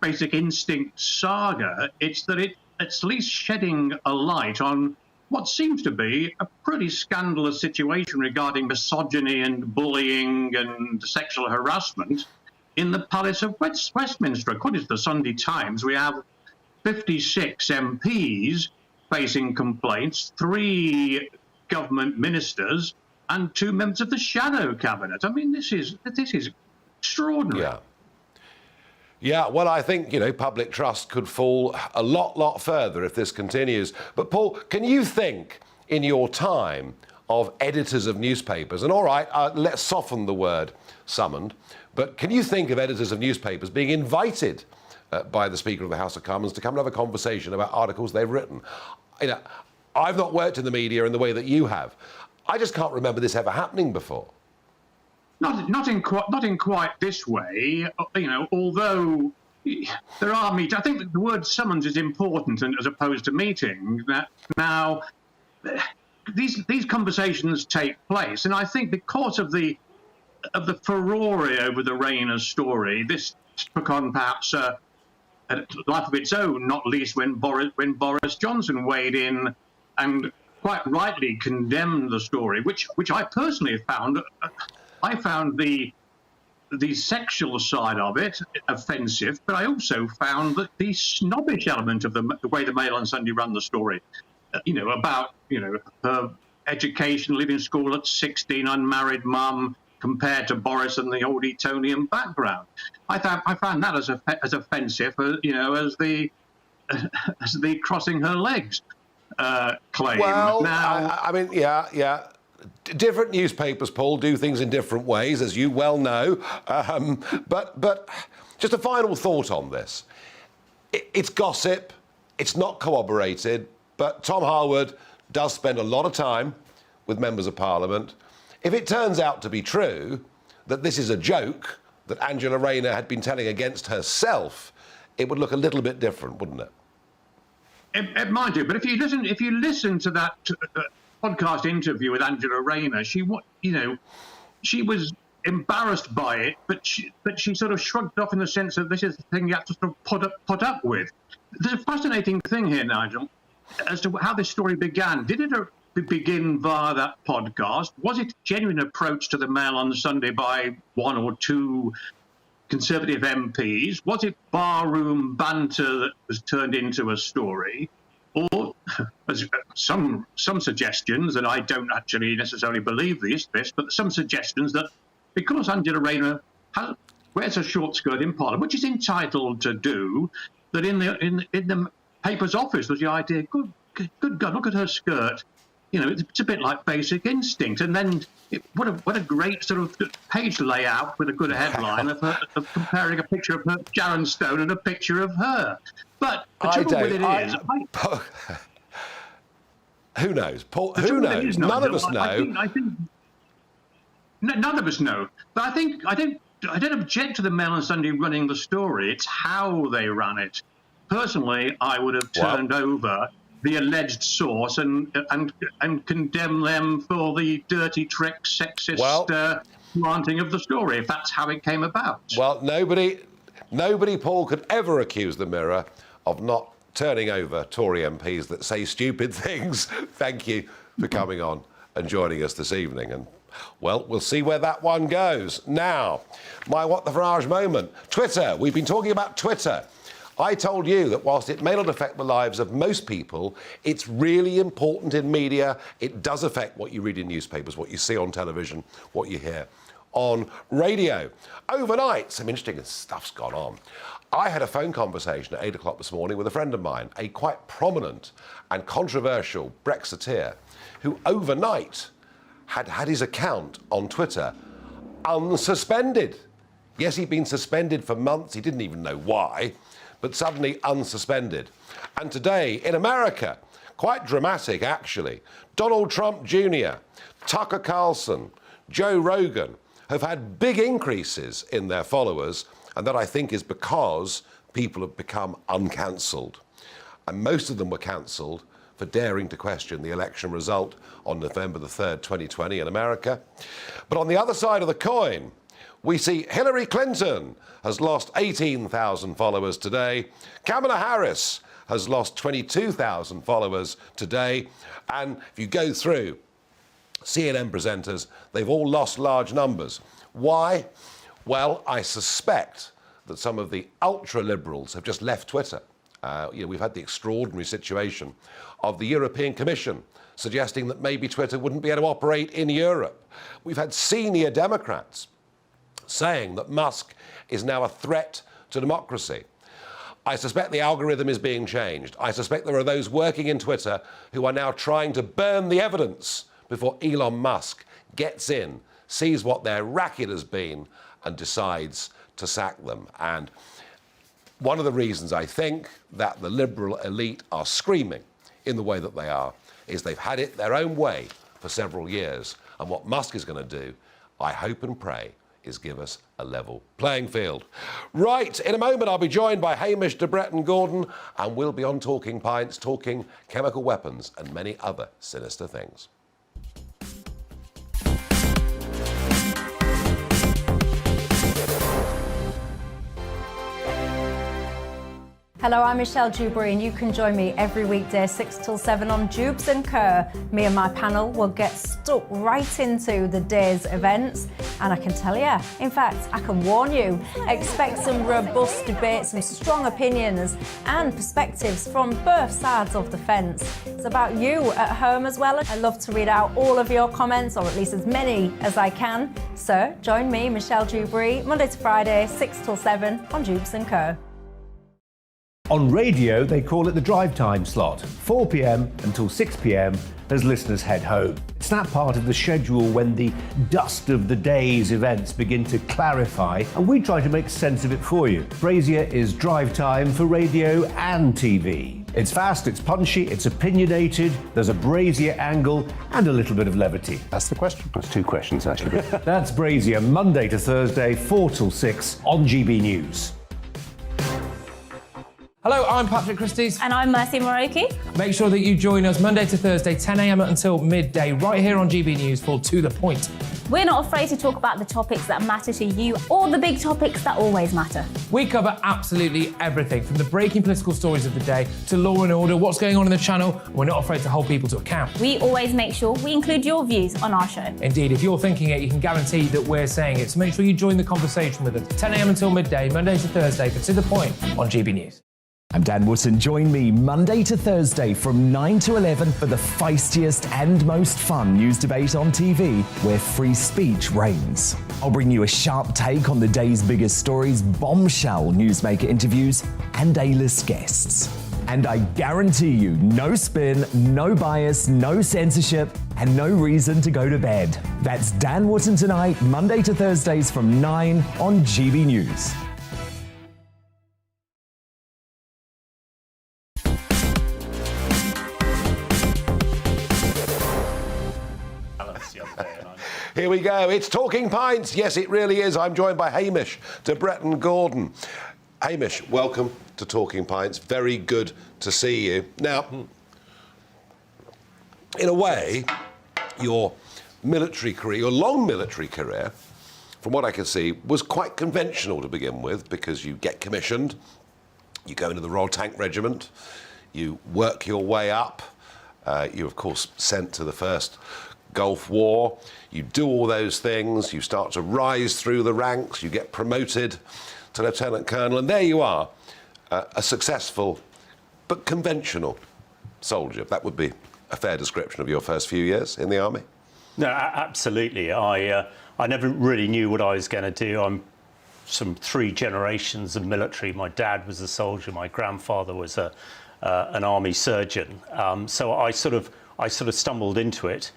Basic Instinct saga, it's that at least shedding a light on what seems to be a pretty scandalous situation regarding misogyny and bullying and sexual harassment in the Palace of Westminster. According to the Sunday Times, we have 56 MPs facing complaints, 3 government ministers and 2 members of the shadow cabinet. I mean, this is extraordinary. Yeah, well, I think, public trust could fall a lot further if this continues. But, Paul, can you think in your time of editors of newspapers, and all right, let's soften the word summoned, but can you think of editors of newspapers being invited by the Speaker of the House of Commons to come and have a conversation about articles they've written? I've not worked in the media in the way that you have. I just can't remember this ever happening before. Not in quite this way, although there are meetings. I think that the word summons is important as opposed to meeting. Now, these conversations take place, and I think because of the furore over the Rayner story, this took on perhaps a life of its own, not least when Boris Johnson weighed in and quite rightly condemned the story, which I personally found. I found the sexual side of it offensive, but I also found that the snobbish element of the way the Mail on Sunday ran the story, about her education, leaving school at 16, unmarried mum, compared to Boris and the old Etonian background. I found that as offensive, as the crossing her legs claim. Well, now, I mean, yeah. Different newspapers, Paul, do things in different ways, as you well know. But just a final thought on this. It's gossip. It's not corroborated. But Tom Harwood does spend a lot of time with members of Parliament. If it turns out to be true that this is a joke that Angela Rayner had been telling against herself, it would look a little bit different, wouldn't it? It might do. But if you listen to that podcast interview with Angela Rayner, she was embarrassed by it, but she sort of shrugged off in the sense that this is the thing you have to sort of put up with. There's a fascinating thing here, Nigel, as to how this story began. Did it begin via that podcast? Was it a genuine approach to the Mail on Sunday by 1 or 2 Conservative MPs? Was it barroom banter that was turned into a story? Or some suggestions, and I don't actually necessarily believe this, but some suggestions that because Angela Rayner wears a short skirt in Parliament, which is entitled to do, that in the paper's office was the idea, good God, look at her skirt. It's a bit like Basic Instinct. And then what a great sort of page layout with a good headline of comparing a picture of her, Sharon Stone, and a picture of her. But the trouble with it is... Who knows? Paul, who knows? None of us know. I think none of us know. But I don't object to the Mail on Sunday running the story. It's how they ran it. Personally, I would have turned over the alleged source and condemn them for the dirty trick, sexist planting of the story, if that's how it came about. Well, nobody, Paul, could ever accuse the Mirror of not turning over Tory MPs that say stupid things. Thank you for coming on and joining us this evening. And, well, we'll see where that one goes. Now, my What the Farage moment. Twitter. We've been talking about Twitter. I told you that whilst it may not affect the lives of most people, it's really important in media. It does affect what you read in newspapers, what you see on television, what you hear on radio. Overnight, some interesting stuff's gone on. I had a phone conversation at 8 o'clock this morning with a friend of mine, a quite prominent and controversial Brexiteer, who overnight had his account on Twitter unsuspended. Yes, he'd been suspended for months. He didn't even know why, but suddenly unsuspended. And today, in America, quite dramatic actually, Donald Trump Jr., Tucker Carlson, Joe Rogan have had big increases in their followers, and that I think is because people have become uncancelled. And most of them were cancelled for daring to question the election result on November the 3rd, 2020 in America. But on the other side of the coin, We see Hillary Clinton has lost 18,000 followers today. Kamala Harris has lost 22,000 followers today. And if you go through CNN presenters, they've all lost large numbers. Why? Well, I suspect that some of the ultra-liberals have just left Twitter. We've had the extraordinary situation of the European Commission suggesting that maybe Twitter wouldn't be able to operate in Europe. We've had senior Democrats saying that Musk is now a threat to democracy. I suspect the algorithm is being changed. I suspect there are those working in Twitter who are now trying to burn the evidence before Elon Musk gets in, sees what their racket has been, and decides to sack them. And one of the reasons I think that the liberal elite are screaming in the way that they are is they've had it their own way for several years. And what Musk is going to do, I hope and pray, is give us a level playing field. Right, in a moment I'll be joined by Hamish de Bretton Gordon, and we'll be on Talking Pints, talking chemical weapons and many other sinister things. Hello, I'm Michelle Dewberry, and you can join me every weekday 6 till 7 on Jubes and Kerr. Me and my panel will get stuck right into the day's events, and I can tell you, in fact, I can warn you, expect some robust debates, some strong opinions and perspectives from both sides of the fence. It's about you at home as well. I love to read out all of your comments, or at least as many as I can. So join me, Michelle Dewberry, Monday to Friday, 6 till 7 on Jubes and Kerr. On radio, they call it the drive time slot, 4 p.m. until 6 p.m. as listeners head home. It's that part of the schedule when the dust of the day's events begin to clarify, and we try to make sense of it for you. Brazier is drive time for radio and TV. It's fast, it's punchy, it's opinionated, there's a Brazier angle and a little bit of levity. That's the question. That's two questions, actually. That's Brazier, Monday to Thursday, 4 till 6 on GB News. Hello, I'm Patrick Christie's. And I'm Mercy Moroki. Make sure that you join us Monday to Thursday, 10 a.m. until midday, right here on GB News for To The Point. We're not afraid to talk about the topics that matter to you, or the big topics that always matter. We cover absolutely everything, from the breaking political stories of the day to law and order, what's going on in the channel. We're not afraid to hold people to account. We always make sure we include your views on our show. Indeed, if you're thinking it, you can guarantee that we're saying it. So make sure you join the conversation with us, 10 a.m. until midday, Monday to Thursday, for To The Point on GB News. I'm Dan Wootton. Join me Monday to Thursday from 9 to 11 for the feistiest and most fun news debate on TV, where free speech reigns. I'll bring you a sharp take on the day's biggest stories, bombshell newsmaker interviews, and A-list guests. And I guarantee you, no spin, no bias, no censorship, and no reason to go to bed. That's Dan Wootton tonight, Monday to Thursdays from 9 on GB News. Here we go. It's Talking Pints. Yes, it really is. I'm joined by Hamish de Bretton Gordon. Hamish, welcome to Talking Pints. Very good to see you. Now, in a way, your military career, your long military career, from what I can see, was quite conventional to begin with, because you get commissioned, you go into the Royal Tank Regiment, you work your way up, you, of course, sent to the first Gulf War. You do all those things, you start to rise through the ranks, you get promoted to Lieutenant Colonel, and there you are, a successful but conventional soldier. That would be a fair description of your first few years in the army? No, absolutely. I never really knew what I was going to do. I'm from 3 generations of military. My dad was a soldier, my grandfather was an army surgeon. So I sort of stumbled into it.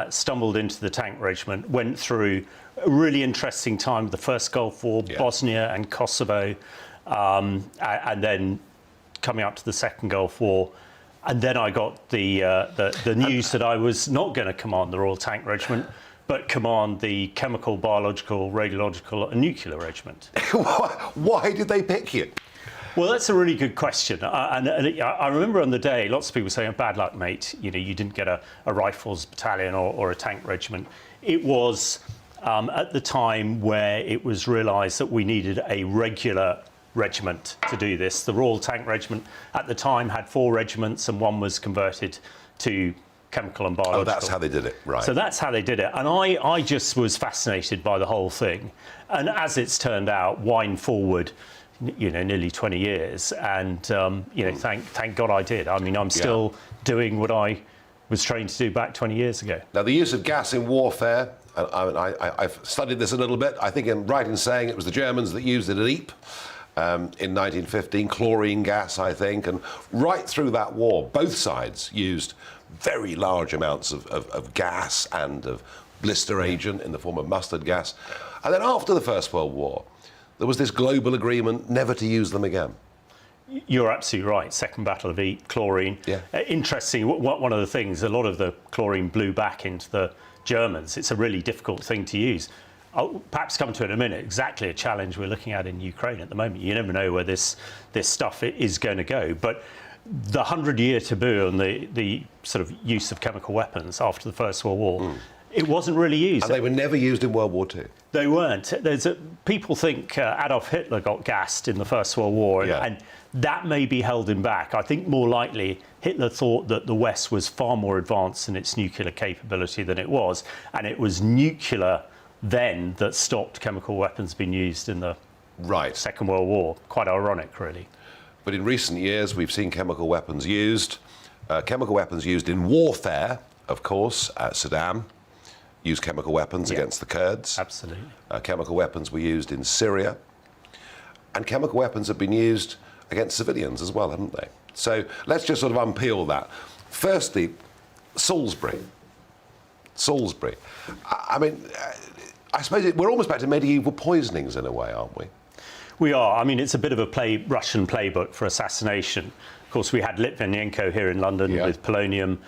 Stumbled into the tank regiment, went through a really interesting time with the first Gulf War, Bosnia and Kosovo, and then coming up to the second Gulf War. And then I got the news that I was not going to command the Royal Tank Regiment, but command the Chemical, Biological, Radiological and Nuclear Regiment. Why did they pick you? Well, that's a really good question. And I remember on the day, lots of people saying, bad luck, mate. You know, you didn't get a rifles battalion or a tank regiment. It was at the time where it was realised that we needed a regular regiment to do this. The Royal Tank Regiment at the time had 4 regiments and one was converted to chemical and biological. Oh, that's how they did it, right. So that's how they did it. And I just was fascinated by the whole thing. And as it's turned out, wind forward, nearly 20 years. And, thank God I did. I mean, I'm still doing what I was trained to do back 20 years ago. Now, the use of gas in warfare, I've studied this a little bit. I think I'm right in saying it was the Germans that used it at Ypres. In 1915, chlorine gas, I think, and right through that war, both sides used very large amounts of gas and of blister agent in the form of mustard gas. And then after the First World War, there was this global agreement never to use them again. You're absolutely right. Second Battle of Ypres, chlorine. Yeah. Interesting, one of the things, a lot of the chlorine blew back into the Germans. It's a really difficult thing to use. I'll perhaps come to it in a minute. Exactly a challenge we're looking at in Ukraine at the moment. You never know where this stuff is going to go. But the 100-year taboo on the sort of use of chemical weapons after the First World War, it wasn't really used. And they were never used in World War II. They weren't. People think Adolf Hitler got gassed in the First World War, and that may be held him back. I think more likely Hitler thought that the West was far more advanced in its nuclear capability than it was, and it was nuclear then that stopped chemical weapons being used in the Second World War. Quite ironic, really. But in recent years, we've seen chemical weapons used. Chemical weapons used in warfare, of course. Saddam used chemical weapons against the Kurds. Absolutely. Chemical weapons were used in Syria. And chemical weapons have been used against civilians as well, haven't they? So let's just sort of unpeel that. Firstly, Salisbury. I mean, I suppose we're almost back to medieval poisonings in a way, aren't we? We are. I mean, it's a bit of a Russian playbook for assassination. Of course, we had Litvinenko here in London with polonium.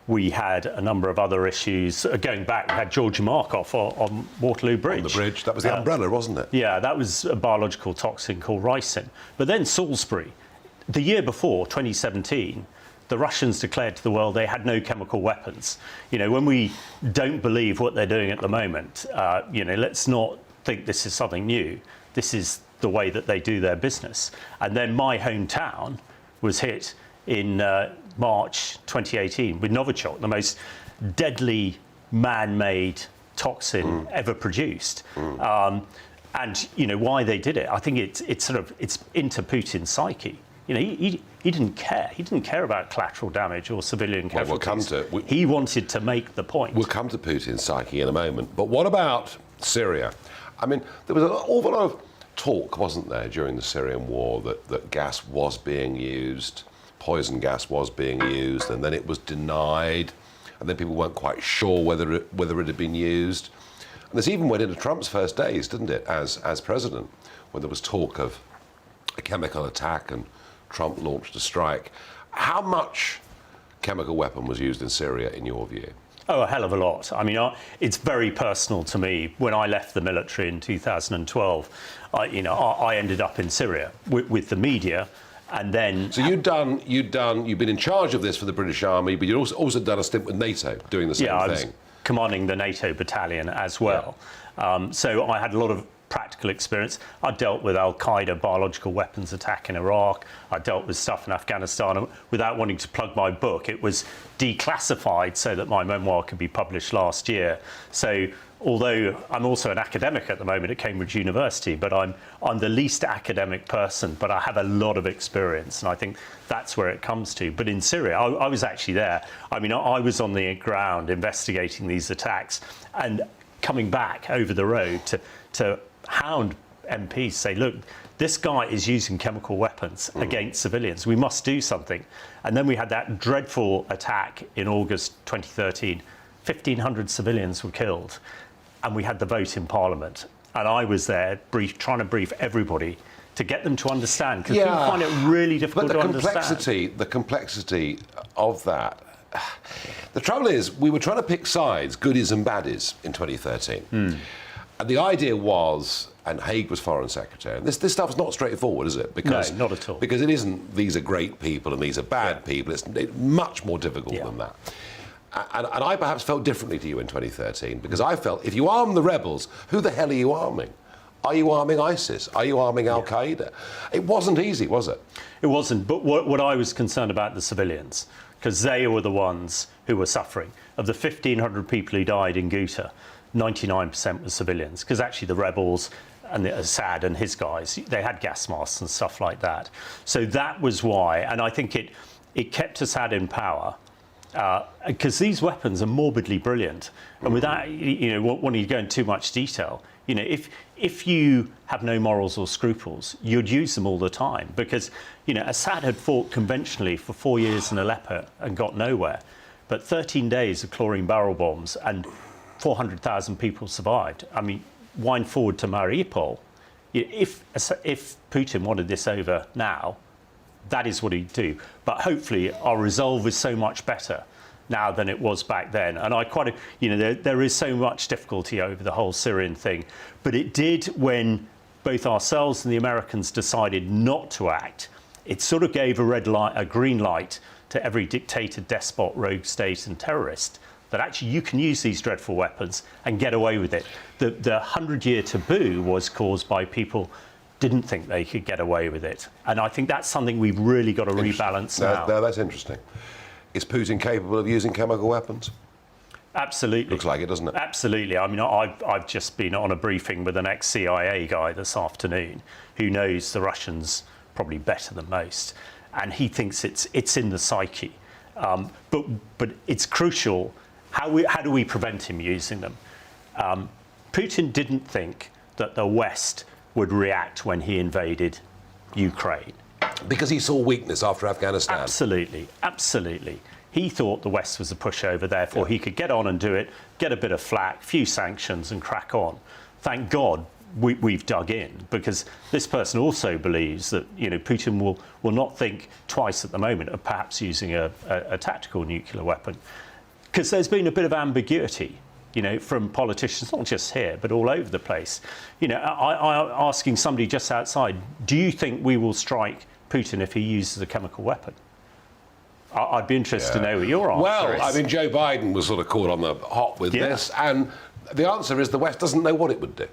We had a number of other issues. Going back, we had Georgy Markov on Waterloo Bridge. On the bridge. That was the umbrella, wasn't it? Yeah, that was a biological toxin called ricin. But then Salisbury, the year before, 2017, the Russians declared to the world they had no chemical weapons. When we don't believe what they're doing at the moment, let's not think this is something new. This is the way that they do their business. And then my hometown was hit in March 2018 with Novichok, the most deadly man-made toxin ever produced. And why they did it, I think it's into Putin's psyche. He didn't care. He didn't care about collateral damage or civilian casualties. We'll come to it. He wanted to make the point. We'll come to Putin's psyche in a moment. But what about Syria? I mean, there was an awful lot of talk, wasn't there, during the Syrian war that gas was being used, poison gas was being used, and then it was denied, and then people weren't quite sure whether it had been used. And this even went into Trump's first days, didn't it, as president, when there was talk of a chemical attack and Trump launched a strike. How much chemical weapon was used in Syria, in your view? Oh, a hell of a lot. I mean, it's very personal to me. When I left the military in 2012, I ended up in Syria with the media, and then. So you've been in charge of this for the British Army, but you've also done a stint with NATO doing the same thing. Yeah, I was commanding the NATO battalion as well. Yeah. So I had a lot of practical experience. I dealt with Al-Qaeda biological weapons attack in Iraq. I dealt with stuff in Afghanistan. Without wanting to plug my book, it was declassified so that my memoir could be published last year. So although I'm also an academic at the moment at Cambridge University, but I'm the least academic person, but I have a lot of experience, and I think that's where it comes to. But in Syria, I was actually there. I mean, I was on the ground investigating these attacks and coming back over the road to hound MPs, say, look, this guy is using chemical weapons against civilians. We must do something. And then we had that dreadful attack in August 2013. 1,500 civilians were killed. And we had the vote in Parliament. And I was there trying to brief everybody to get them to understand, because people find it really difficult to understand. The complexity of that. The trouble is, we were trying to pick sides, goodies and baddies, in 2013. And the idea was, and Haig was Foreign Secretary, and this stuff's not straightforward, is it? Because, no, not at all. Because it isn't, these are great people and these are bad people. It's much more difficult than that. And I perhaps felt differently to you in 2013, because I felt if you arm the rebels, who the hell are you arming? Are you arming ISIS? Are you arming Al-Qaeda? It wasn't easy, was it? It wasn't, but what I was concerned about the civilians, because they were the ones who were suffering. Of the 1,500 people who died in Ghouta, 99% were civilians, because actually the rebels and Assad and his guys, they had gas masks and stuff like that. So that was why, and I think it kept Assad in power, because these weapons are morbidly brilliant. And without, wanting to go into too much detail, if you have no morals or scruples, you'd use them all the time, because, Assad had fought conventionally for 4 years in Aleppo and got nowhere. But 13 days of chlorine barrel bombs and 400,000 people survived. I mean, wind forward to Mariupol. If Putin wanted this over now, that is what he'd do. But hopefully our resolve is so much better now than it was back then. And there is so much difficulty over the whole Syrian thing. But it did, when both ourselves and the Americans decided not to act, it sort of gave a green light to every dictator, despot, rogue state and terrorist, that actually you can use these dreadful weapons and get away with it. The 100-year taboo was caused by people didn't think they could get away with it. And I think that's something we've really got to rebalance now. No, that's interesting. Is Putin capable of using chemical weapons? Absolutely. Looks like it, doesn't it? Absolutely. I mean, I've just been on a briefing with an ex-CIA guy this afternoon who knows the Russians probably better than most. And he thinks it's in the psyche. But it's crucial. How do we prevent him using them? Putin didn't think that the West would react when he invaded Ukraine. Because he saw weakness after Afghanistan. Absolutely, absolutely. He thought the West was a pushover, therefore he could get on and do it, get a bit of flack, few sanctions and crack on. Thank God we've dug in, because this person also believes that Putin will not think twice at the moment of perhaps using a tactical nuclear weapon. Because there's been a bit of ambiguity, from politicians, not just here, but all over the place. I asking somebody just outside, do you think we will strike Putin if he uses a chemical weapon? I'd be interested to know what your answer is. Well, I mean, Joe Biden was sort of caught on the hop with this, and the answer is the West doesn't know what it would do.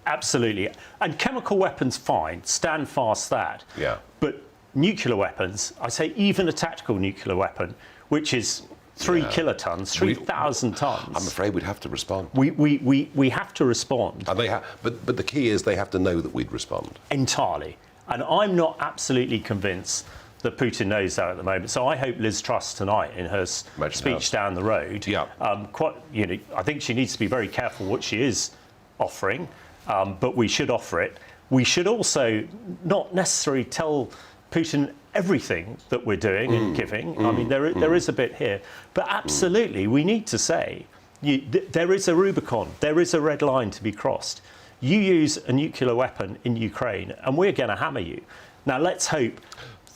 Absolutely. And chemical weapons, fine, stand fast that. Yeah. But nuclear weapons, I say even a tactical nuclear weapon, which is 3 kilotons, 3,000 tons. I'm afraid we'd have to respond. We have to respond. And but the key is they have to know that we'd respond. Entirely. And I'm not absolutely convinced that Putin knows that at the moment. So I hope Liz Truss tonight, in her speech down the road, I think she needs to be very careful what she is offering, but we should offer it. We should also not necessarily tell Putin everything that we're doing and giving. I mean, there is a bit here. But absolutely, we need to say, there is a Rubicon, there is a red line to be crossed. You use a nuclear weapon in Ukraine, and we're going to hammer you. Now, let's hope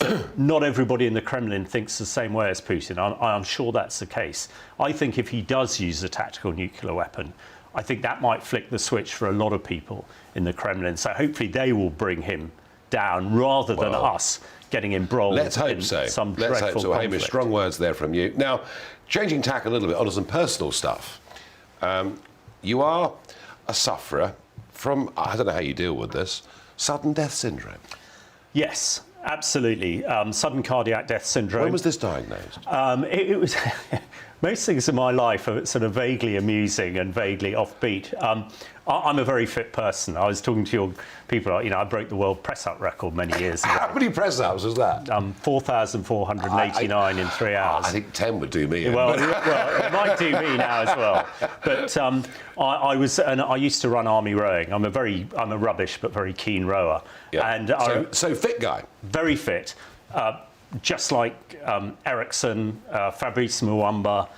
that not everybody in the Kremlin thinks the same way as Putin. I'm sure that's the case. I think if he does use a tactical nuclear weapon, I think that might flick the switch for a lot of people in the Kremlin. So hopefully they will bring him down rather than us getting embroiled in some dreadful conflict. Let's hope so. Hamish, strong words there from you. Now, changing tack a little bit onto some personal stuff. You are a sufferer from, I don't know how you deal with this, sudden death syndrome. Yes, absolutely. Sudden cardiac death syndrome. When was this diagnosed? It was... Most things in my life are sort of vaguely amusing and vaguely offbeat. I'm a very fit person. I was talking to your people, I broke the world press-up record many years ago. How many press-ups was that? 4,489 in 3 hours. I think 10 would do me. Well, it might do me now as well. But I used to run army rowing. I'm a rubbish but very keen rower. Yeah. And so fit guy. Very fit. Just like Ericsson, Fabrice Muamba,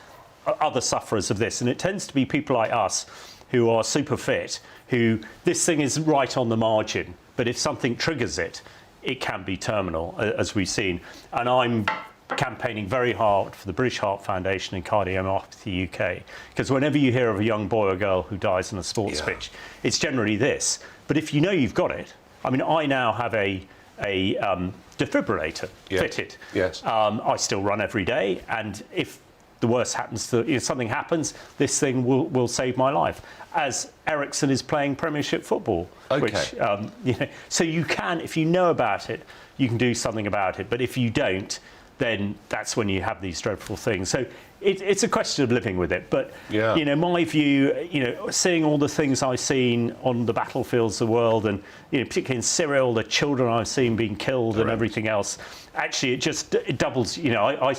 other sufferers of this. And it tends to be people like us who are super fit, who this thing is right on the margin. But if something triggers it, it can be terminal, as we've seen. And I'm campaigning very hard for the British Heart Foundation and Cardiomyopathy UK. Because whenever you hear of a young boy or girl who dies on a sports pitch, it's generally this. But if you know you've got it, I mean, I now have a defibrillator fitted. Yes. I still run every day, and if the worst happens to, if something happens, this thing will save my life. As Ericsson is playing Premiership football, which so you can, if you know about it, you can do something about it. But if you don't, then that's when you have these dreadful things. So it's a question of living with it. But my view, seeing all the things I've seen on the battlefields of the world, and particularly in Syria, all the children I've seen being killed and everything else, actually it doubles. I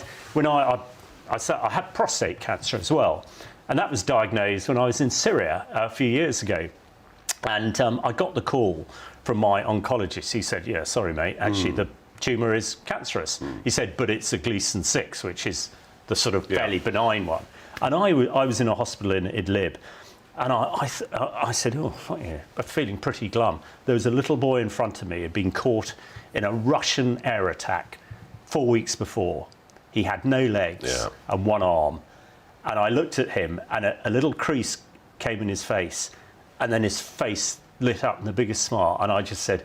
had prostate cancer as well, and that was diagnosed when I was in Syria a few years ago. And I got the call from my oncologist. He said, "Yeah, sorry, mate, actually the tumour is cancerous." He said, "But it's a Gleason 6, which is the sort of fairly benign one." And I was in a hospital in Idlib, and I said, "Oh, I'm feeling pretty glum." There was a little boy in front of me who had been caught in a Russian air attack 4 weeks before. He had no legs and one arm. And I looked at him, and a little crease came in his face, and then his face lit up in the biggest smile. And I just said,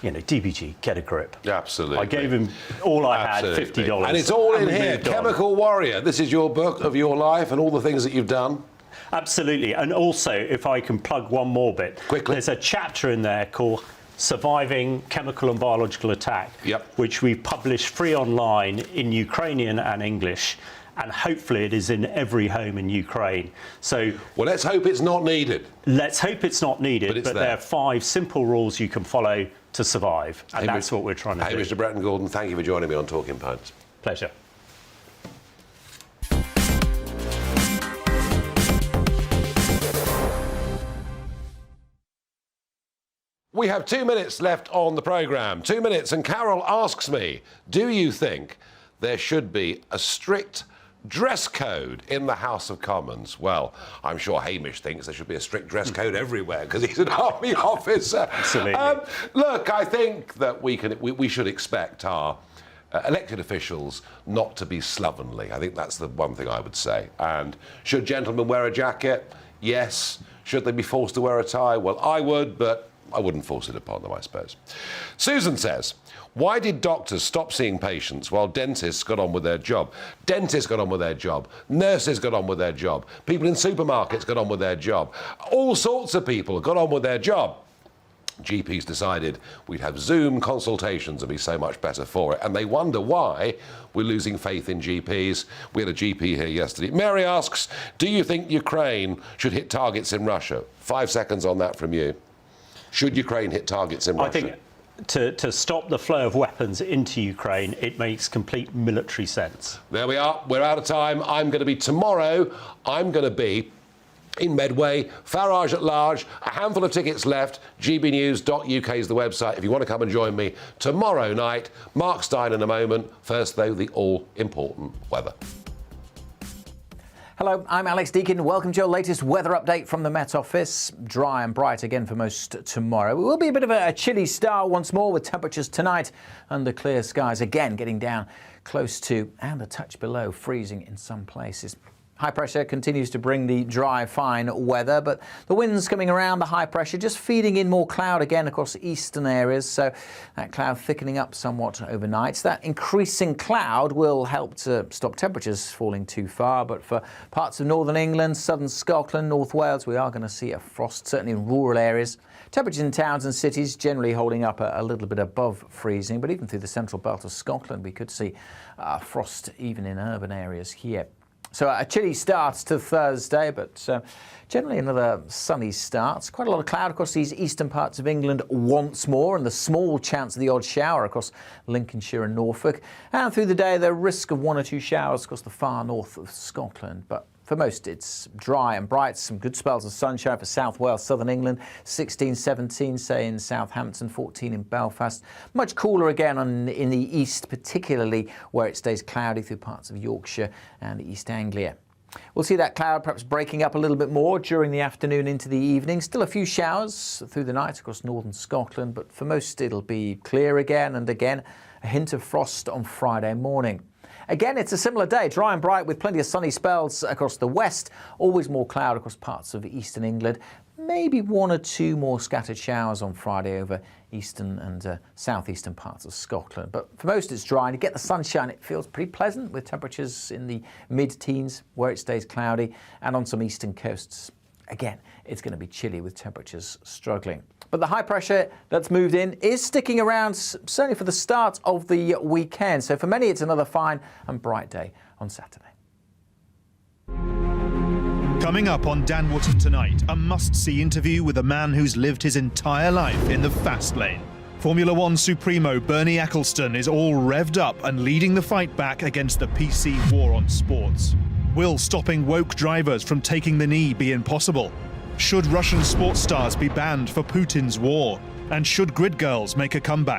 DBG, get a grip. Absolutely. I gave him all I had, $50. And it's all in here. Chemical Warrior. This is your book of your life and all the things that you've done. Absolutely. And also, if I can plug one more bit, quickly, there's a chapter in there called Surviving Chemical and Biological Attack, which we published free online in Ukrainian and English, and hopefully it is in every home in Ukraine. So, well, let's hope it's not needed. Let's hope it's not needed, but there are 5 simple rules you can follow to survive, and that's what we're trying to do. Hey, Mr. Bretton Gordon, thank you for joining me on Talking Points. Pleasure. We have 2 minutes left on the programme. 2 minutes, and Carol asks me, do you think there should be a strict dress code in the House of Commons? Well, I'm sure Hamish thinks there should be a strict dress code everywhere because he's an army officer. Absolutely. Look, I think that we should expect our elected officials not to be slovenly. I think that's the one thing I would say. And should gentlemen wear a jacket? Yes. Should they be forced to wear a tie? Well, I would, but I wouldn't force it upon them, I suppose. Susan says, why did doctors stop seeing patients while dentists got on with their job? Dentists got on with their job. Nurses got on with their job. People in supermarkets got on with their job. All sorts of people got on with their job. GPs decided we'd have Zoom consultations and be so much better for it. And they wonder why we're losing faith in GPs. We had a GP here yesterday. Mary asks, do you think Ukraine should hit targets in Russia? 5 seconds on that from you. Should Ukraine hit targets in Russia? I think to stop the flow of weapons into Ukraine, it makes complete military sense. There we are. We're out of time. I'm going to be tomorrow. I'm going to be in Medway, Farage at large, a handful of tickets left. GBnews.uk is the website if you want to come and join me tomorrow night. Mark Stein in a moment. First, though, the all-important weather. Hello, I'm Alex Deakin. Welcome to your latest weather update from the Met Office. Dry and bright again for most tomorrow. It will be a bit of a chilly start once more with temperatures tonight under clear skies again getting down close to and a touch below freezing in some places. High pressure continues to bring the dry, fine weather, but the winds coming around the high pressure just feeding in more cloud again across eastern areas, so that cloud thickening up somewhat overnight. That increasing cloud will help to stop temperatures falling too far, but for parts of northern England, southern Scotland, North Wales, we are going to see a frost, certainly in rural areas. Temperatures in towns and cities generally holding up a little bit above freezing, but even through the central belt of Scotland, we could see frost even in urban areas here. So a chilly start to Thursday, but generally another sunny start. Quite a lot of cloud across these eastern parts of England once more, and the small chance of the odd shower across Lincolnshire and Norfolk. And through the day, the risk of 1 or 2 showers across the far north of Scotland. But for most, it's dry and bright. Some good spells of sunshine for South Wales, southern England. 16, 17, say, in Southampton, 14 in Belfast. Much cooler again in the east, particularly where it stays cloudy through parts of Yorkshire and East Anglia. We'll see that cloud perhaps breaking up a little bit more during the afternoon into the evening. Still a few showers through the night across northern Scotland, but for most it'll be clear again, and again a hint of frost on Friday morning. Again, it's a similar day, dry and bright with plenty of sunny spells across the west, always more cloud across parts of eastern England. maybe 1 or 2 more scattered showers on Friday over eastern and southeastern parts of Scotland. But for most it's dry, and you get the sunshine, it feels pretty pleasant with temperatures in the mid-teens where it stays cloudy, and on some eastern coasts, again, it's going to be chilly with temperatures struggling. But the high pressure that's moved in is sticking around, certainly for the start of the weekend. So for many, it's another fine and bright day on Saturday. Coming up on Dan Wootton tonight, a must-see interview with a man who's lived his entire life in the fast lane. Formula One Supremo Bernie Ecclestone is all revved up and leading the fight back against the PC war on sports. Will stopping woke drivers from taking the knee be impossible? Should Russian sports stars be banned for Putin's war? And should grid girls make a comeback?